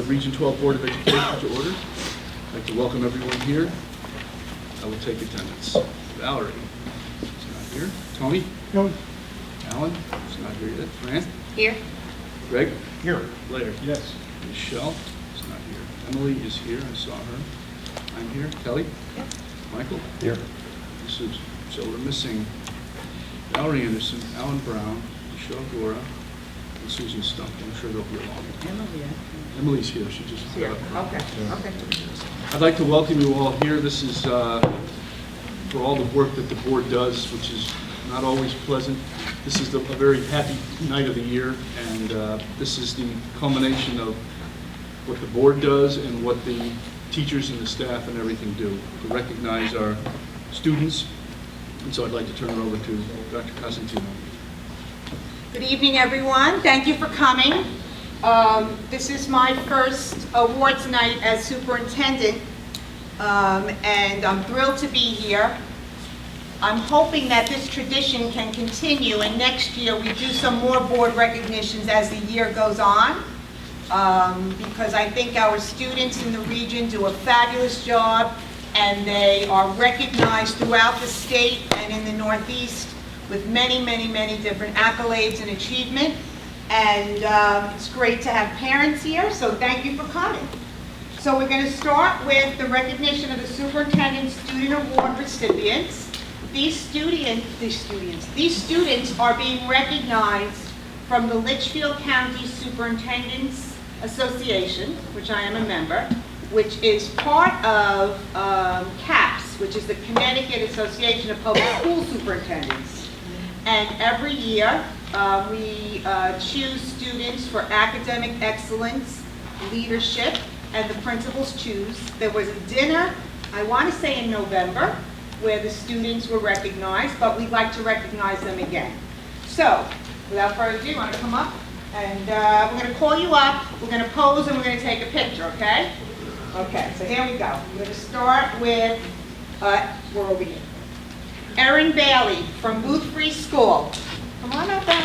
the Region 12 Board of Education to order. I'd like to welcome everyone here. I will take attendance. Valerie is not here. Tony? No. Alan is not here yet. Fran? Here. Greg? Here. Blair? Yes. Michelle is not here. Emily is here. I saw her. I'm here. Kelly? Yep. Michael? Here. This is, so we're missing Valerie Anderson, Alan Brown, Michelle Gora, and Susan Stump. I'm sure they'll be along. Emily's here. She just got up. Okay. I'd like to welcome you all here. This is for all the work that the board does, which is not always pleasant. This is a very happy night of the year, and this is the culmination of what the board does and what the teachers and the staff and everything do to recognize our students. And so I'd like to turn it over to Dr. Cosentino. Good evening, everyone. Thank you for coming. This is my first awards night as superintendent, and I'm thrilled to be here. I'm hoping that this tradition can continue, and next year we do some more board recognitions as the year goes on, because I think our students in the region do a fabulous job, and they are recognized throughout the state and in the Northeast with many, many, many different accolades and achievement. And it's great to have parents here, so thank you for coming. So we're going to start with the recognition of the Superintendent Student Award recipients. These students are being recognized from the Litchfield County Superintendents Association, which I am a member, which is part of CAPS, which is the Connecticut Association of Public School Superintendents. And every year, we choose students for academic excellence, leadership, and the principals choose. There was a dinner, I want to say in November, where the students were recognized, but we'd like to recognize them again. So, without further ado, you want to come up? And we're going to call you up, we're going to pose, and we're going to take a picture, okay? Okay, so here we go. We're going to start with, we're over here. Erin Bailey from Booth Free School. Come on up, Erin.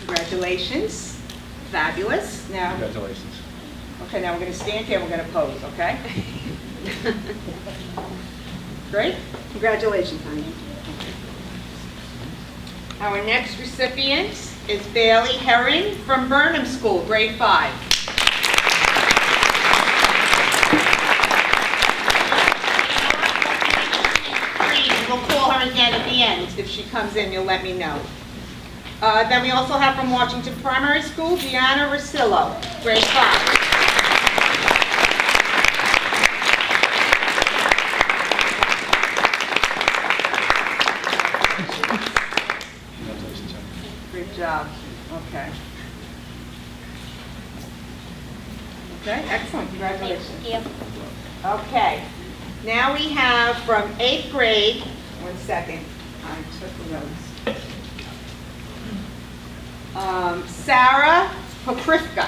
Congratulations. Fabulous. Now, Congratulations. okay, now we're going to stand here, we're going to pose, okay? Great. Congratulations, honey. Our next recipient is Bailey Herring from Burnham School, grade 5. We'll call her again at the end. If she comes in, you'll let me know. Then we also have from Washington Primary School, Deanna Rosillo, grade 5. Good job. Okay. Okay, excellent. Congratulations. Thank you. Okay. Now we have from 8th grade, one second, I took the notes. Sarah Pokrivka.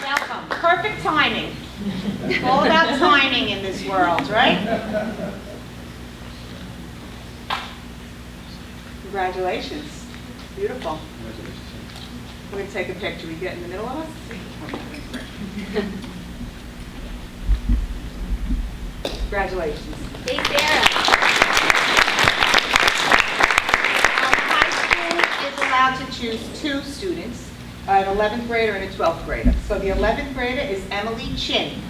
Welcome. Perfect timing. It's all about timing in this world, right? Congratulations. Beautiful. We're going to take a picture. We get in the middle of us? Congratulations. Hey, Sarah. Our high school is allowed to choose 2 students, an 11th grader and a 12th grader. So the 11th grader is Emily Chin.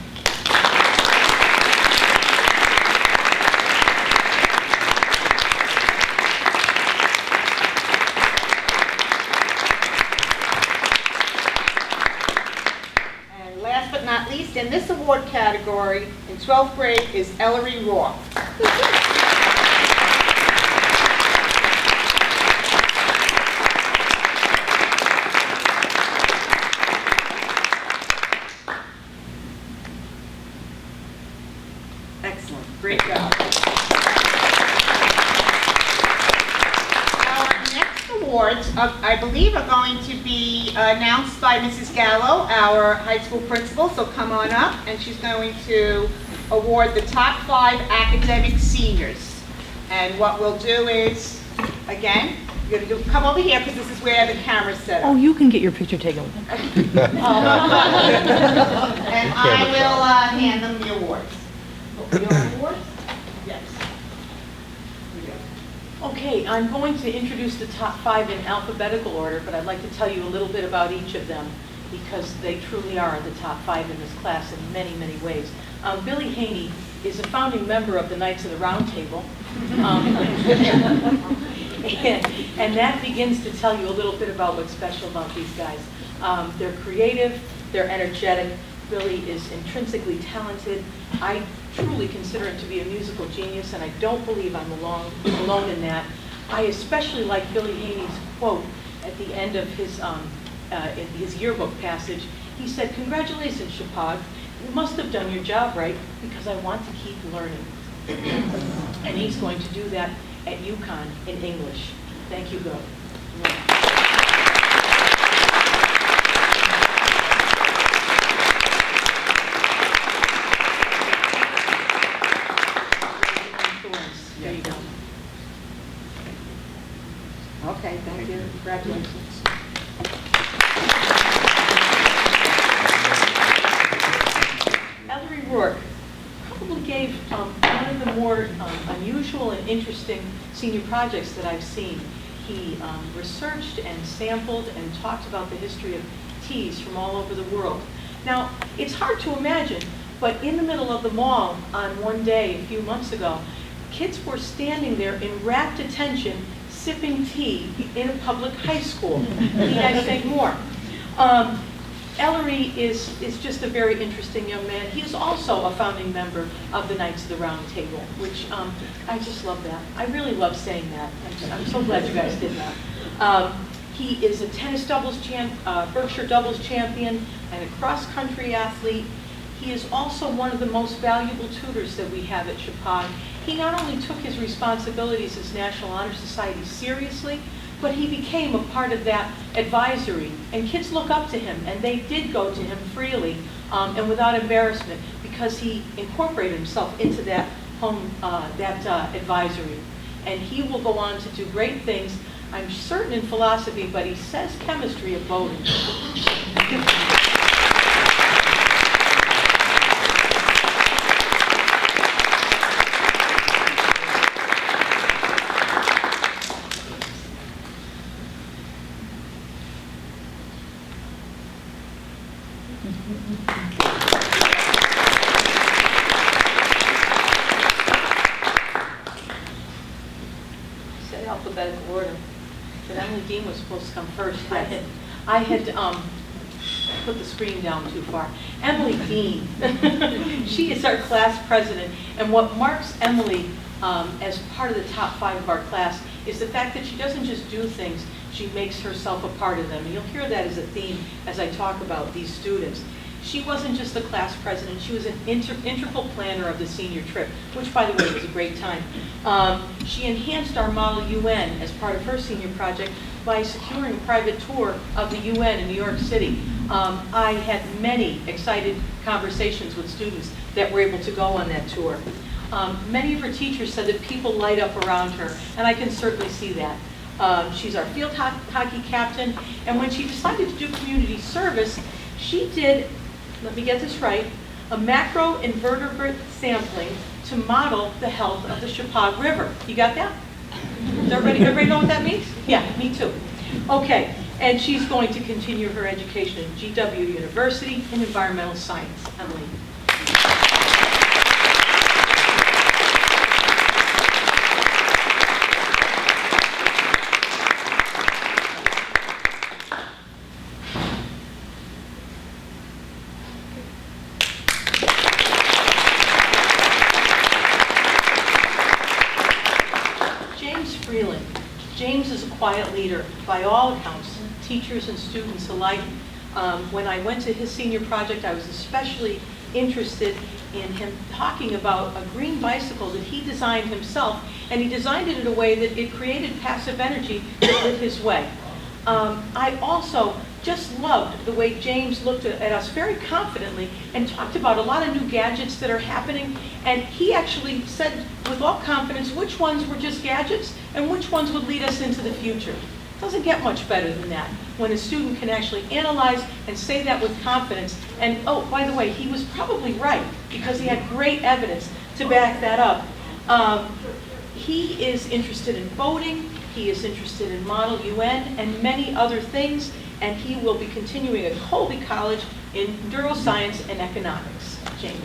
Not least in this award category in 12th grade is Ellery Roth. Excellent, great job. Our next awards, I I believe are going to be announced by Mrs. Gallo, our high school principal, so come on up, and she's going to award the top 5 academic seniors. And what we'll do is, again, you're going to come over here because this is where the camera's set up. Oh, you can get your picture taken with them. And I will hand them the awards. Your awards? Yes. Okay, I'm going to introduce the top 5 in alphabetical order, but I'd like to tell you a little bit about each of them because they truly are the top 5 in this class in many, many ways. Billy Haney is a founding member of the Knights of the Round Table. And that begins to tell you a little bit about what's special about these guys. They're creative, they're energetic. Billy is intrinsically talented. I truly consider him to be a musical genius, and I don't believe I'm alone in that. I especially like Billy Haney's quote at the end of in his yearbook passage. He said, "Congratulations, Chapag. You must have done your job right because I want to keep learning." And he's going to do that at UConn in English. Thank you, Bill. There you go. Okay, thank you. Congratulations. Ellery Rourke probably gave one of the more unusual and interesting senior projects that I've seen. He researched and sampled and talked about the history of teas from all over the world. Now, it's hard to imagine, but in the middle of the mall on one day a few months ago, kids were standing there in rapt attention sipping tea in a public high school. Need I say more? Ellery is just a very interesting young man. He is also a founding member of the Knights of the Round Table, which I just love that. I really love saying that. I'm so glad you guys did that. He is a tennis doubles Berkshire doubles champion and a cross-country athlete. He is also one of the most valuable tutors that we have at Chapag. He not only took his responsibilities as National Honor Society seriously, but he became a part of that advisory. And kids look up to him, and they did go to him freely and without embarrassment because he incorporated himself into that advisory. And he will go on to do great things, I'm certain in philosophy, but he says chemistry at Bowdoin. Said alphabetical order, but Emily Dean was supposed to come first. I had put the screen down too far. Emily Dean, she is our class president, and what marks Emily as part of the top 5 of our class is the fact that she doesn't just do things, she makes herself a part of them. And you'll hear that as a theme as I talk about these students. She wasn't just the class president, she was an integral planner of the senior trip, which, by the way, was a great time. She enhanced our Model UN as part of her senior project by securing a private tour of the UN in New York City. I had many excited conversations with students that were able to go on that tour. Many of her teachers said that people light up around her, and I can certainly see that. She's our field hockey captain, and when she decided to do community service, she did, let me get this right, a macroinvertebrate sampling to model the health of the Chapag River. You got that? Does everybody know what that means? Yeah, me too. Okay, and she's going to continue her education at GW University in environmental science. Emily. James is a quiet leader, by all accounts, teachers and students alike. When I went to his senior project, I was especially interested in him talking about a green bicycle that he designed himself, and he designed it in a way that it created passive energy that lit his way. I also just loved the way James looked at us very confidently and talked about a lot of new gadgets that are happening. And he actually said with all confidence which ones were just gadgets and which ones would lead us into the future. Doesn't get much better than that when a student can actually analyze and say that with confidence. And oh, by the way, he was probably right because he had great evidence to back that up. He is interested in voting, he is interested in Model UN and many other things, and he will be continuing at Colby College in neuroscience and economics. James.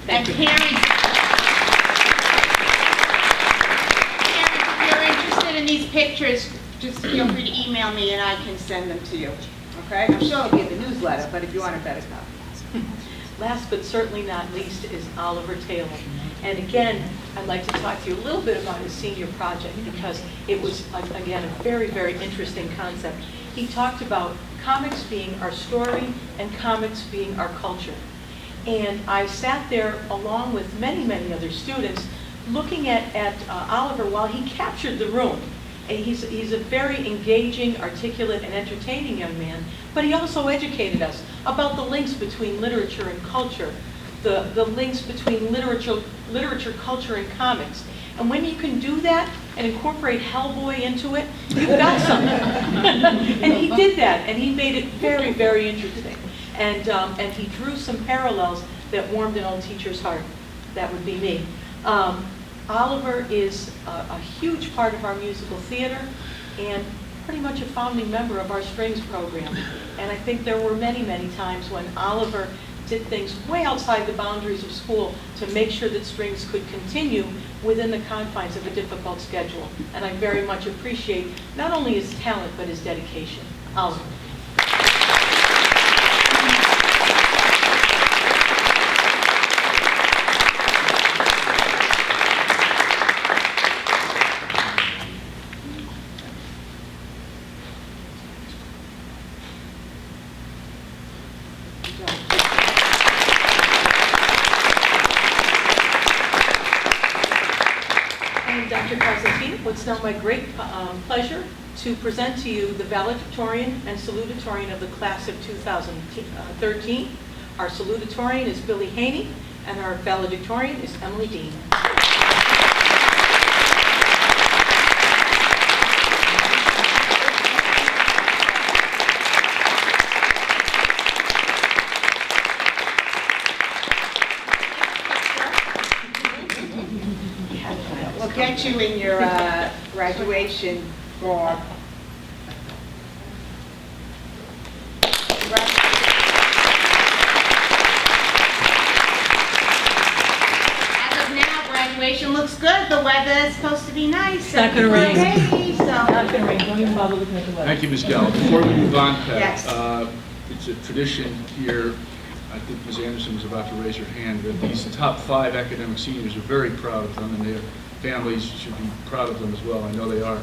And parents, if you're interested in these pictures, just feel free to email me and I can send them to you. Okay? I'm sure it'll be in the newsletter, but if you want a better copy. Last but certainly not least is Oliver Taylor. And again, I'd like to talk to you a little bit about his senior project because it was, again, a very, very interesting concept. He talked about comics being our story and comics being our culture. And I sat there along with many, many other students looking at Oliver while he captured the room. And he's a very engaging, articulate, and entertaining young man, but he also educated us about the links between literature and culture, the links between literature, culture, and comics. And when you can do that and incorporate Hellboy into it, you've got something. And he did that, and he made it very, very interesting. And he drew some parallels that warmed an old teacher's heart. That would be me. Oliver is a huge part of our musical theater and pretty much a founding member of our strings program. And I think there were many, many times when Oliver did things way outside the boundaries of school to make sure that strings could continue within the confines of a difficult schedule. And I very much appreciate not only his talent, but his dedication. Oliver. Dr. Constantine, it's now my great pleasure to present to you the valedictorian and salutatorian of the class of 2013. Our salutatorian is Billy Haney, and our valedictorian is Emily Dean. We'll get you in your graduation garb. As of now, graduation looks good. The weather is supposed to be nice. It's not gonna rain. Okay, so. Not gonna rain. Don't even bother looking at the weather. Thank you, Ms. Gallo. Before we move on, Pat, Yes. it's a tradition here, I think Ms. Anderson was about to raise her hand, that these top 5 academic seniors are very proud of them, and their families should be proud of them as well. I know they are.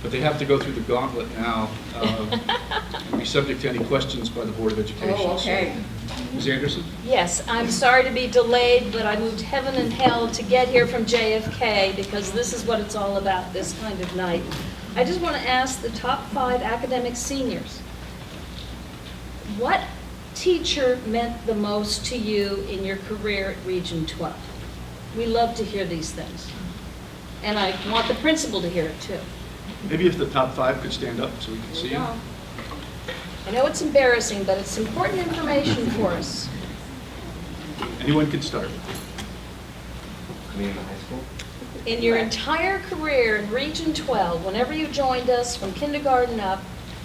But they have to go through the gauntlet now and be subject to any questions by the Board of Education. Oh, okay. So, Ms. Anderson? Yes, I'm sorry to be delayed, but I moved heaven and hell to get here from JFK because this is what it's all about, this kind of night. I just want to ask the top 5 academic seniors, what teacher meant the most to you in your career at Region 12? We love to hear these things. And I want the principal to hear it too. Maybe if the top 5 could stand up so we can see them. I know it's embarrassing, but it's important information for us. Anyone can start. Me in high school? In your entire career in Region 12, whenever you joined us from kindergarten up,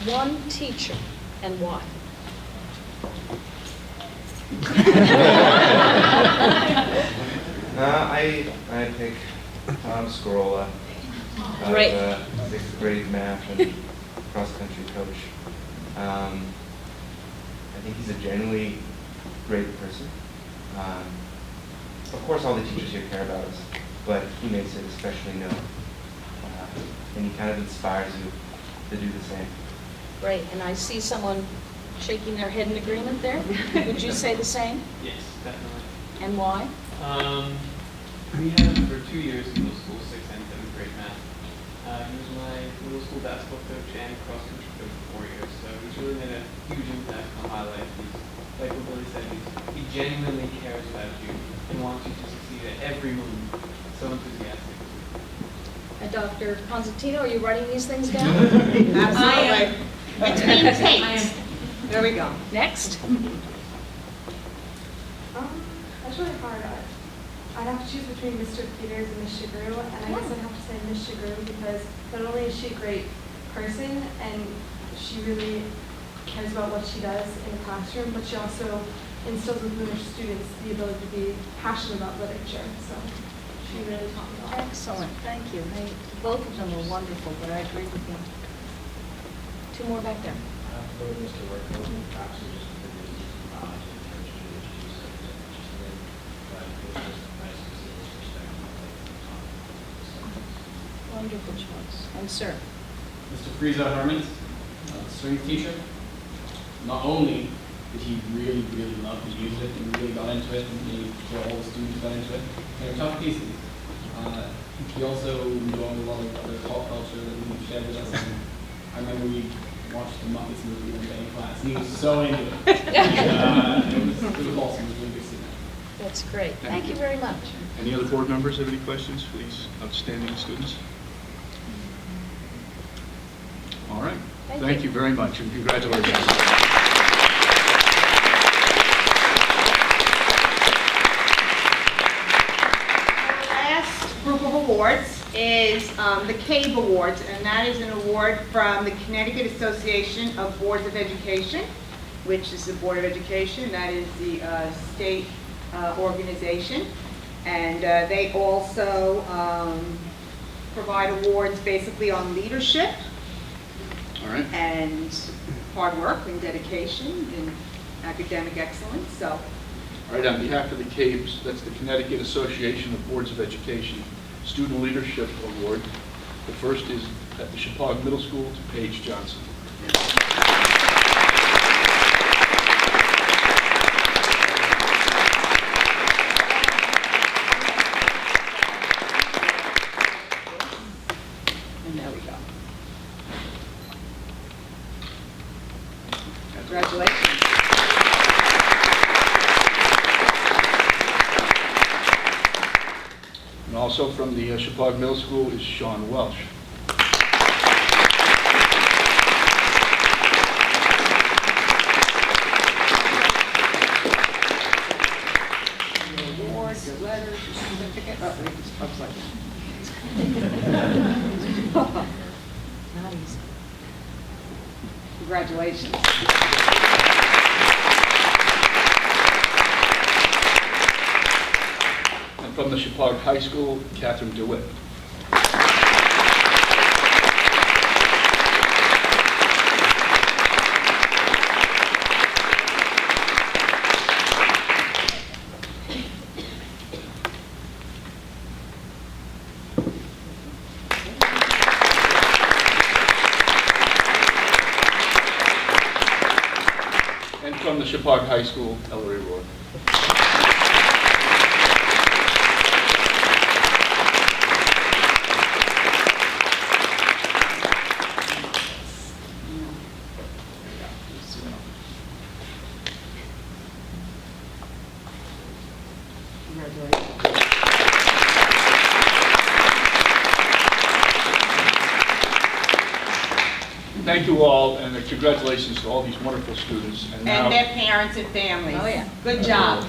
one teacher, and why? I pick Tom Scorola. Great. Sixth grade math and cross-country coach. I think he's a genuinely great person. Of course, all the teachers here care about us, but he makes it especially known. kind of inspires you to do the same. Great, and I see someone shaking their head in agreement there. Would you say the same? Yes, definitely. And why? We had him for 2 years in middle school, 6th and 7th grade math. He was my middle school basketball coach and cross country coach for 4 years, so he's really made a huge impact on my life. He's, like what Billy said, he genuinely cares about you and wants you to succeed at every moment. So enthusiastic. And Dr. Constantino, are you writing these things down? Absolutely. It's being taped. There we go. Next. That's really hard. I'd have to choose between Mr. Peters and Ms. Shagru, and I guess I'd have to say Ms. Shagru because not only is she a great person and she really cares about what she does in the classroom, but she also instills within her students the ability to be passionate about literature. So she really taught me a lot. Excellent, thank you. Both of them were wonderful, but I agree with you. Two more back there. Mr. Workload, actually just because Wonderful choice. And sir? Mr. Frieza Herman, strength teacher. Not only did he really, really love the music and really got into it, and made sure all the students got into it, they were tough pieces. He also enjoyed a lot of other pop culture that he shared with us. And I remember we watched the Muppets movie one day in class, and he was so into it. It was awesome. It was really good to see that. That's great. Thank you very much. Any other board members have any questions for these outstanding students? All right. Thank you very much, and congratulations. Group of awards is the CAVE Awards, and that is an award from the Connecticut Association of Boards of Education, which is the Board of Education. That is the state organization, and they also provide awards basically on leadership All right. and hard work and dedication and academic excellence. So. All right, on behalf of the CABES, that's the Connecticut Association of Boards of Education Student Leadership Award. The first is at the Chappaqua Middle School to Paige Johnson. And there we go. Congratulations. And also from the Chappaqua Middle School is Sean Welsh. Your awards, your letters, your certificate. Oh, it just looks like that. Not easy. Congratulations. And from the Chappaqua High School, Catherine DeWitt. And from the Chappaqua High School, Ellery Roy. Thank you all, and congratulations to all these wonderful students. And now, And their parents and families. Oh, yeah. Good job.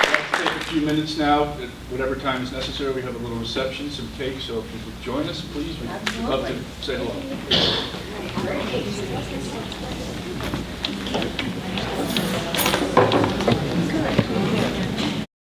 let's take a few minutes now, at whatever time is necessary. We have a little reception, some cake, so if you would join us, please. We'd love to say hello.